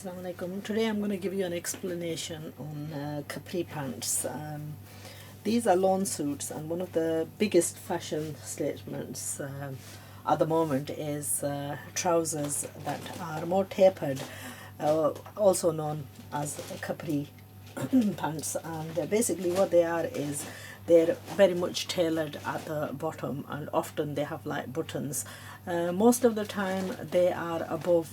Assalamualaikum. Today I'm going to give you an explanation on Capri Pants. These are lawn suits, and one of the biggest fashion statements at the moment is trousers that are more tapered, also known as Capri pants. And basically what they are is they're very much tailored at the bottom, and often they have like buttons. Most of the time they are above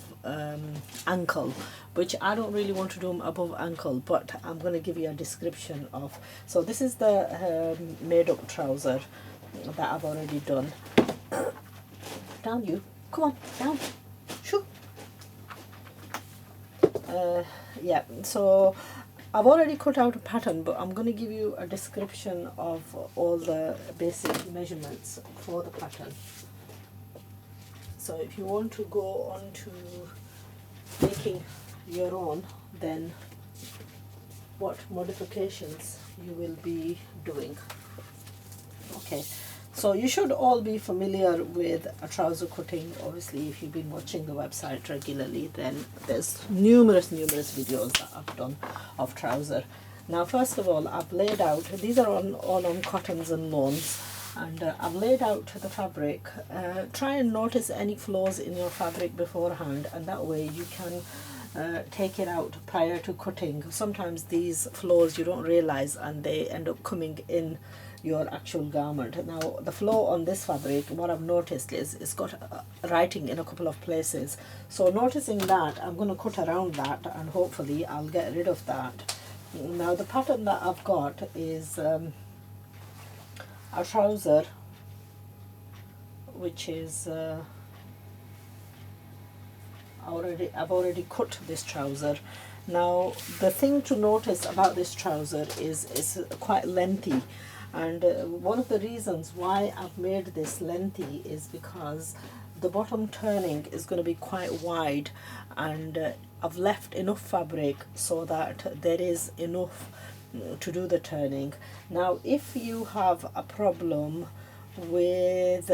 ankle, which I don't really want to do them above ankle, but I'm going to give you a description of. So this is the made up trouser that I've already done. Down you, come on, down, shoo. Yeah, so I've already cut out a pattern, but I'm going to give you a description of all the basic measurements for the pattern. So if you want to go on to making your own, then what modifications you will be doing. Okay, so you should all be familiar with a trouser cutting. Obviously, if you've been watching the website regularly, then there's numerous videos that I've done of trouser. Now, first of all, I've laid out, these are all on cottons and lawns, and I've laid out the fabric. Try and notice any flaws in your fabric beforehand, and that way you can take it out prior to cutting. Sometimes these flaws you don't realize, and they end up coming in your actual garment. Now, the flaw on this fabric, what I've noticed is it's got writing in a couple of places. So noticing that, I'm going to cut around that, and hopefully I'll get rid of that. Now, the pattern that I've got is a trouser, which is I've already cut this trouser. Now, the thing to notice about this trouser is it's quite lengthy, and one of the reasons why I've made this lengthy is because the bottom turning is going to be quite wide, and I've left enough fabric so that there is enough to do the turning. Now, if you have a problem with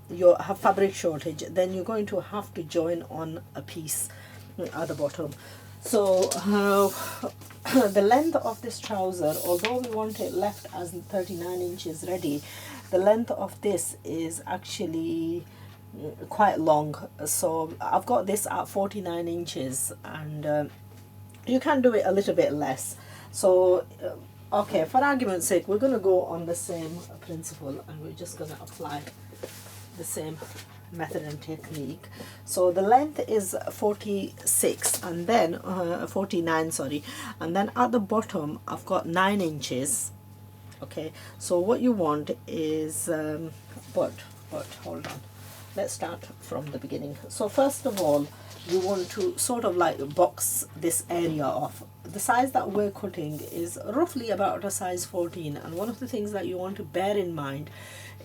you have fabric shortage, then you're going to have to join on a piece at the bottom. So the length of this trouser, although we want it left as 39 inches ready, the length of this is actually quite long. So I've got this at 49 inches, and you can do it a little bit less. So okay, for argument's sake, we're going to go on the same principle, and we're just going to apply the same method and technique. So the length is 46, and then 49, sorry, and then at the bottom I've got 9 inches. Okay, so what you want is but hold on, let's start from the beginning. So first of all, you want to sort of like box this area off. The size that we're cutting is roughly about a size 14, and one of the things that you want to bear in mind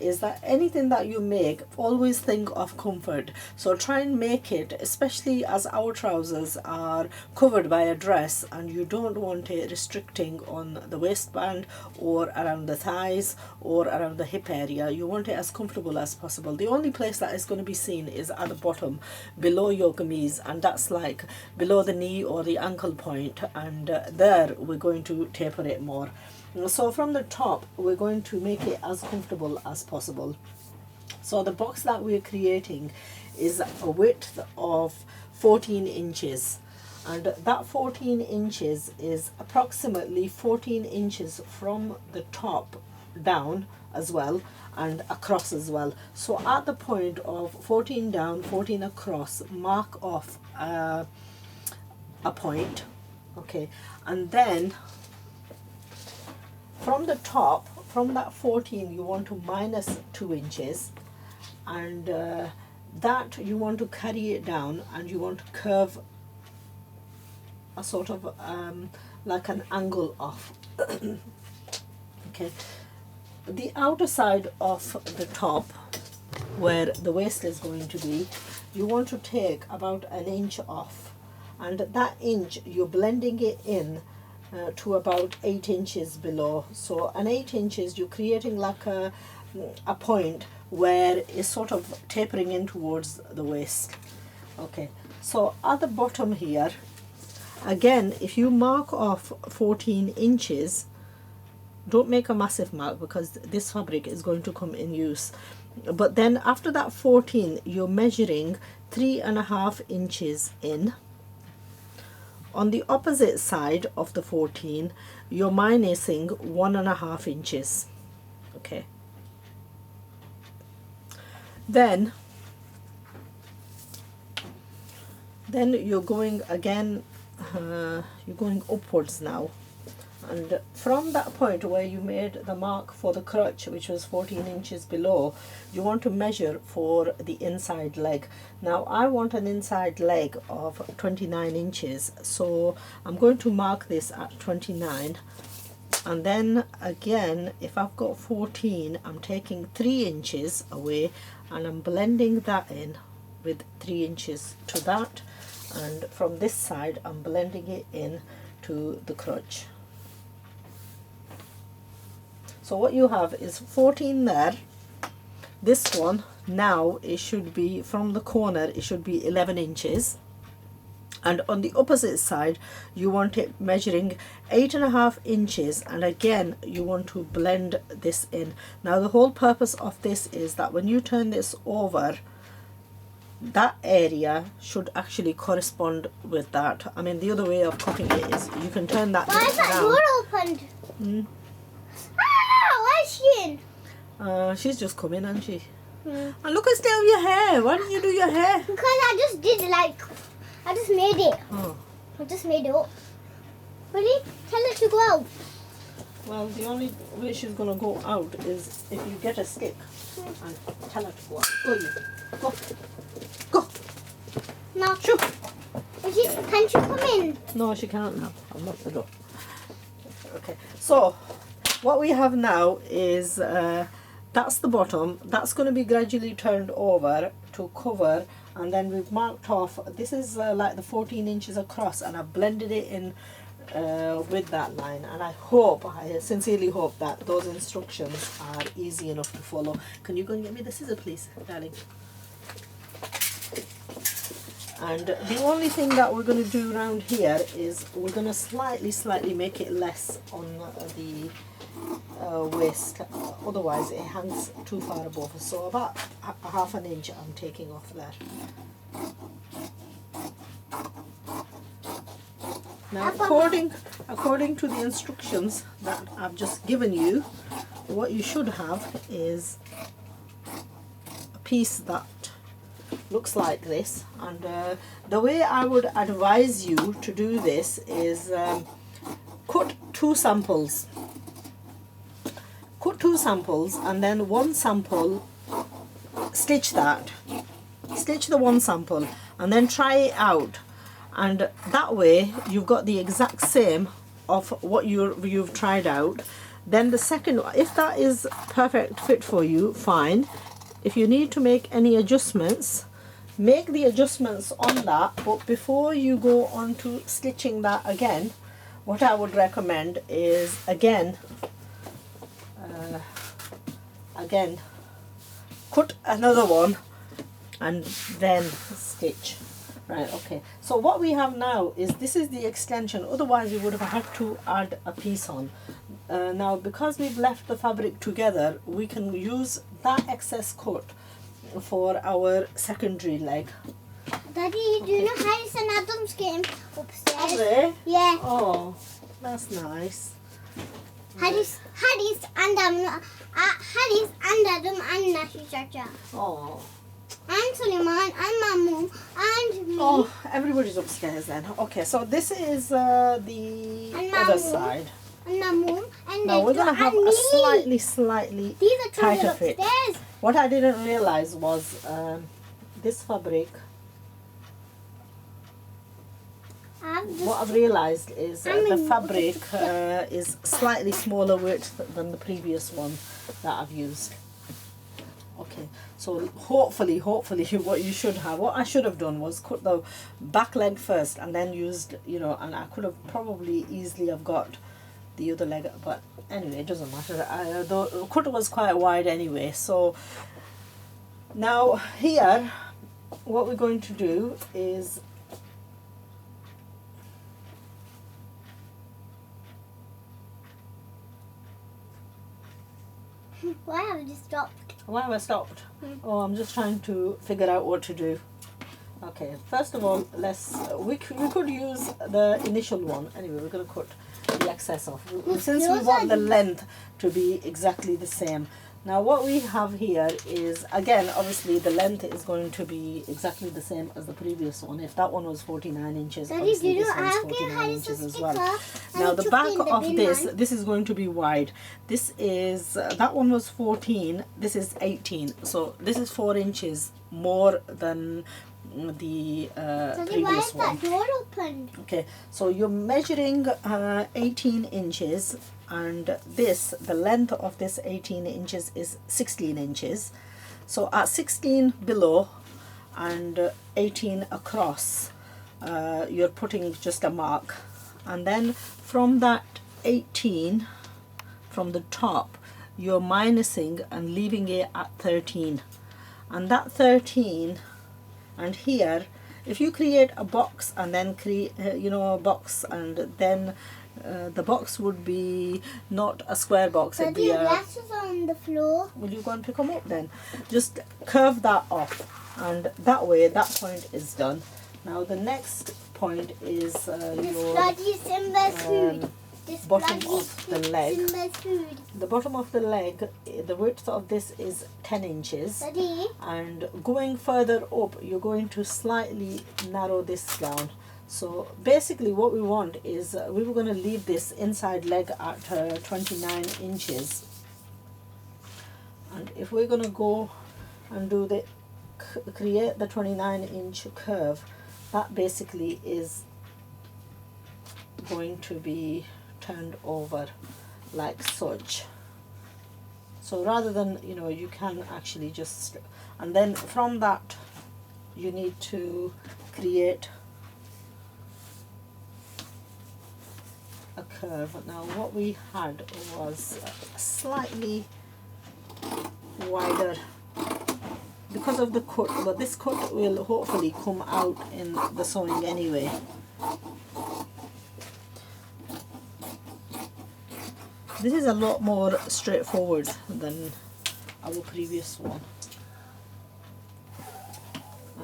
is that anything that you make, always think of comfort. So try and make it, especially as our trousers are covered by a dress, and you don't want it restricting on the waistband or around the thighs or around the hip area. You want it as comfortable as possible. The only place that is going to be seen is at the bottom below your kameez, and that's like below the knee or the ankle point, and there we're going to taper it more. So from the top, we're going to make it as comfortable as possible. So the box that we're creating is a width of 14 inches, and that 14 inches is approximately 14 inches from the top down as well, and across as well. So at the point of 14 down, 14 across, mark off a point. Okay, and then from the top, from that 14, you want to minus 2 inches, and that you want to carry it down, and you want to curve a sort of like an angle off. Okay, the outer side of the top, where the waist is going to be, you want to take about an inch off, and that inch you're blending it in to about 8 inches below. So an 8 inches, you're creating like a point where it's sort of tapering in towards the waist. Okay, So at the bottom here, again, if you mark off 14 inches, don't make a massive mark because this fabric is going to come in use. But then after that 14, you're measuring 3.5 inches in. On the opposite side of the 14, you're minusing 1.5 inches. Okay. Then you're going again, you're going upwards now, and from that point where you made the mark for the crotch, which was 14 inches below, you want to measure for the inside leg. Now I want an inside leg of 29 inches, so I'm going to mark this at 29, and then again, if I've got 14, I'm taking 3 inches away and I'm blending that in with 3 inches to that, and from this side I'm blending it in to the crotch. So what you have is 14 there. This one now, it should be from the corner, it should be 11 inches, and on the opposite side you want it measuring 8.5 inches, and again you want to blend this in. Now the whole purpose of this is that when you turn this over, that area should actually correspond with that. I mean, the other way of cutting it is you can turn that Why is that down. door opened? Where's she in? She's just coming, isn't she? And look at still your hair. Why didn't you do your hair? Because I just did I just made it. Oh. I just made it up. Ready? Tell her to go out. Well, the only way she's going to go out is if you get a stick and tell her to go out. Go, you. Go. Go. No. Shoo. Can she come in? No, she can't now. I'll lock the door. Okay. So, what we have now is that's the bottom. That's going to be gradually turned over to cover, and then we've marked off. This is like the 14 inches across, and I've blended it in with that line, and I sincerely hope that those instructions are easy enough to follow. Can you go and get me the scissor, please, darling? And the only thing that we're going to do around here is we're going to slightly make it less on the waist, otherwise it hangs too far above. So about a half an inch I'm taking off there. Now according to the instructions that I've just given you, what you should have is a piece that looks like this, and the way I would advise you to do this is cut two samples, and then one sample, stitch the one sample and then try it out, and that way you've got the exact same of what you've tried out. Then the second, if that is perfect fit for you, fine. If you need to make any adjustments, make the adjustments on that, but before you go on to stitching that again, what I would recommend is again cut another one and then stitch. Right, okay, so what we have now is this is the extension, otherwise we would have had to add a piece on. Now because we've left the fabric together, we can use that excess cut for our secondary leg. Daddy, do you know Harris and Adam's game upstairs? Are they? Yeah. Oh, that's nice. Harris and Adam and Nashi Chacha. Oh. And Suleiman and Mamu and me. Oh, everybody's upstairs then. Okay, so this is the other side. And Mamu and now we're going to have a slightly These are tighter fit. Upstairs. What I didn't realize was this fabric. What I've realized is the fabric is slightly smaller width than the previous one that I've used. Okay, so hopefully what you should have, what I should have done was cut the back leg first and then used, and I could have probably easily have got the other leg, but anyway, it doesn't matter. The cut was quite wide anyway. So now here what we're going to do is Why have you stopped? Why have I stopped? Oh, I'm just trying to figure out what to do. Okay, first of all, we could use the initial one. Anyway, we're going to cut the excess off. Since we want the length to be exactly the same. Now what we have here is, again, obviously the length is going to be exactly the same as the previous one. If that one was 49 inches, Daddy, obviously do you this one's have 49 inches as well. sticker? Now And the chuck back in the of bin this is going to be wide. This is, that one was 14, this is 18. So this is 4 inches more than the Daddy, why previous is one. that door open? Okay, so you're measuring 18 inches, and this, the length of this 18 inches is 16 inches. So at 16 below and 18 across, you're putting just a mark, and then from that 18, from the top, you're minusing and leaving it at 13, and that 13, and here, if you create a box and then create, a box, and then the box would be not a square box. It'd Daddy, be your a. glasses are on the floor. Will you go and pick them up then? Just curve that off, and that way that point is done. Now the next point is This your bloody Simba's food. This bottom bloody of the leg. Simba's food. The bottom of the leg, the width of this is 10 inches. Daddy, And going further up, you're going to slightly narrow this down. So basically what we want is, we were going to leave this inside leg at 29 inches. And if we're going to go and do the, create the 29-inch curve, that basically is going to be turned over like such. So rather than, you can actually just, and then from that you need to create a curve. Now what we had was slightly wider because of the cut, but this cut will hopefully come out in the sewing anyway. This is a lot more straightforward than our previous one.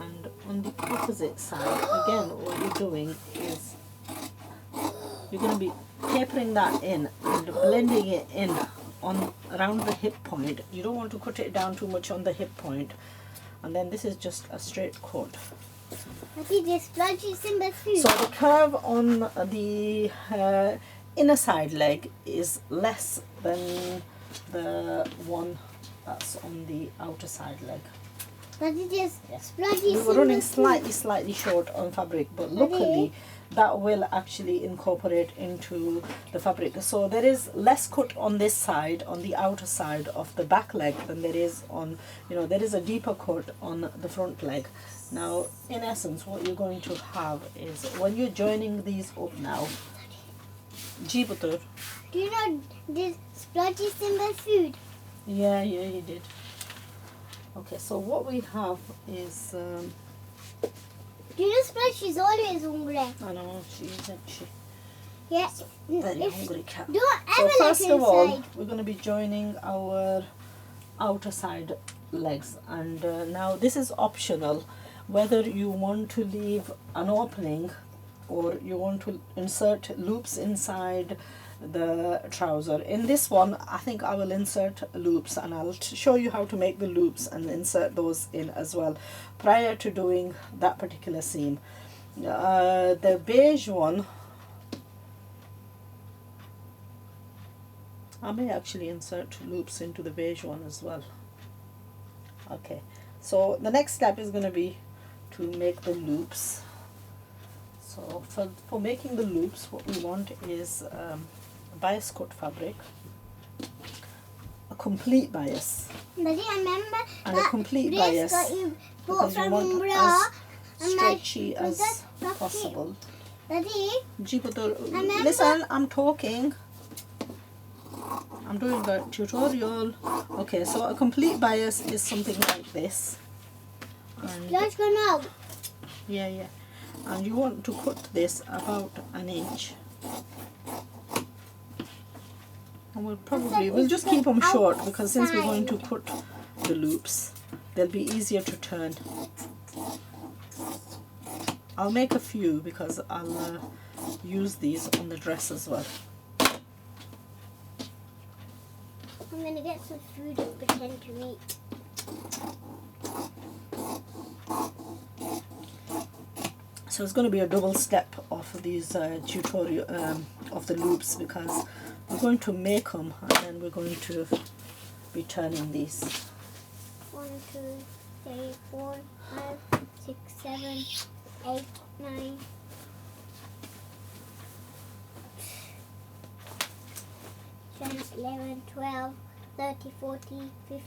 And on the opposite side, again, what you're doing is you're going to be tapering that in and blending it in on around the hip point. You don't want to cut it down too much on the hip point. And then this is just a straight cut. Daddy, this bloody Simba's food. So the curve on the inner side leg is less than the one that's on the outer side leg. Daddy, this Yes. bloody We were running Simba's food. slightly short on fabric, but luckily that will actually incorporate into the fabric. So there is less cut on this side, on the outer side of the back leg, than there is on, there is a deeper cut on the front leg. Now, in essence, what you're going to have is, when you're joining these up now, Ji putter. Do you know this bloody Simba's food? Yeah, you did. Okay, so what we have is, Do you know Splash is always hungry? I know, isn't she? Yeah. Very If- hungry cat. Don't So ever let first her of all, inside. we're going to be joining our outer side legs, and now this is optional, whether you want to leave an opening or you want to insert loops inside the trouser. In this one, I think I will insert loops, and I'll show you how to make the loops and insert those in as well prior to doing that particular seam. The beige one, I may actually insert loops into the beige one as well. Okay, so the next step is going to be to make the loops. So for making the loops, what we want is bias cut fabric, a complete bias, Daddy, I remember and a that complete dress bias, that you bought because you from want Umbra. as stretchy as that possible. Daddy, Listen, I'm talking. I'm doing a tutorial. Okay, so a complete bias is something like this. And let's go now. yeah. And you want to cut this about an inch. And we'll just keep them short because since we're going to cut the loops, they'll be easier to turn. I'll make a few because I'll use these on the dress as well. I'm going to get some food and pretend to eat. So it's going to be a double step of these tutorial of the loops because we're going to make them and then we're going to be turning these. 1, 2, 3, 4, 5, 6, 7, 8, 9, 10, 11, 12, 13, 14, 15.